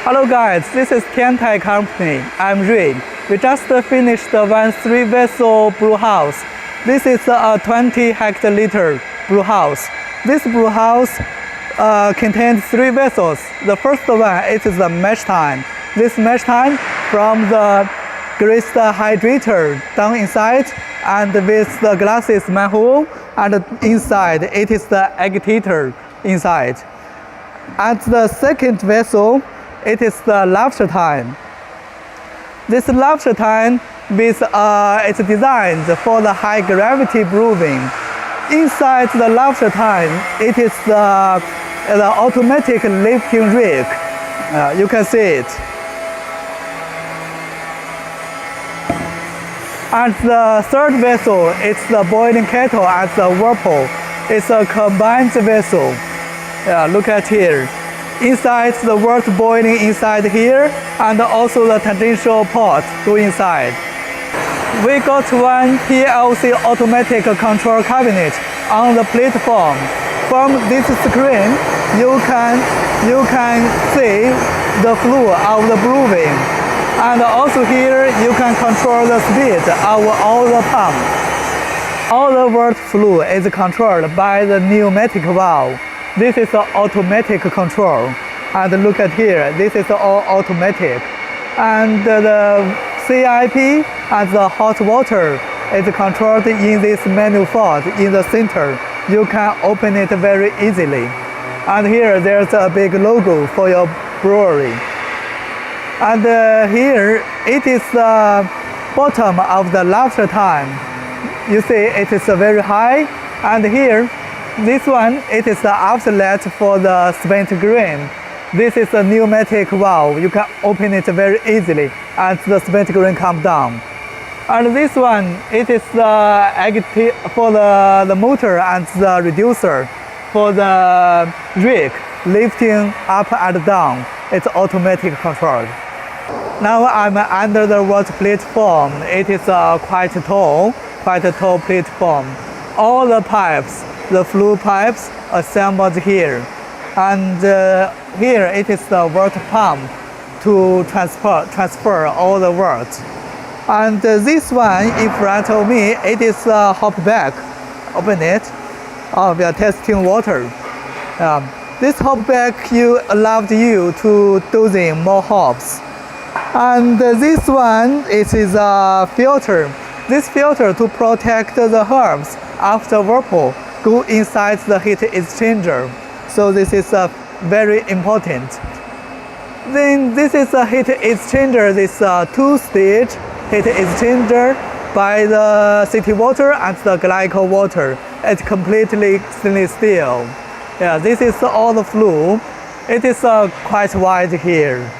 Hello guys, this is TIANTAI company. I'm Ray. We just finished one 3-vessel brew house. This is a 20 hectoliter brew house. This brew house contains 3 vessels. The first one, it is the mash tun. This mash tun from the greased hydrator down inside, and with the glasses manhole, and inside it is the agitator inside. And the second vessel, it is the lobster tun. This lobster tun it's designed for the high gravity brewing. Inside the lobster tun, it is the automatic lifting rig. You can see it. And the third vessel, it's the boiling kettle and the whirlpool. It's a combined vessel. Look at here. Inside the water boiling inside here, and also the tangential pot go inside. We got one PLC automatic control cabinet on the platform. From this screen, you can see the flow of the brewing, and also here you can control the speed of all the pumps. All the water flow is controlled by the pneumatic valve. This is the automatic control. And look at here, this is all automatic. And the CIP and the hot water is controlled in this manifold in the center. You can open it very easily. And here there's a big logo for your brewery. And here it is the bottom of the lobster tun. You see it is very high, and here this one, it is the outlet for the spent grain. This is a pneumatic valve. You can open it very easily and the spent grain comes down. And this one, it is for the motor and the reducer for the rig lifting up and down. It's automatic control. Now I'm under the water platform. It is quite tall platform. All the pipes, the flue pipes assembled here, and here it is the water pump to transfer all the water. And this one in front of me, it is a hop back. Open it. We are testing water. This hop back allowed you to dozen more hops. And this one, it is a filter. This filter to protect the herbs after whirlpool go inside the heat exchanger. So this is very important. Then this is a heat exchanger. This 2-stage heat exchanger by the city water and the glycol water. It's completely stainless steel. This is all the flue. It is quite wide here.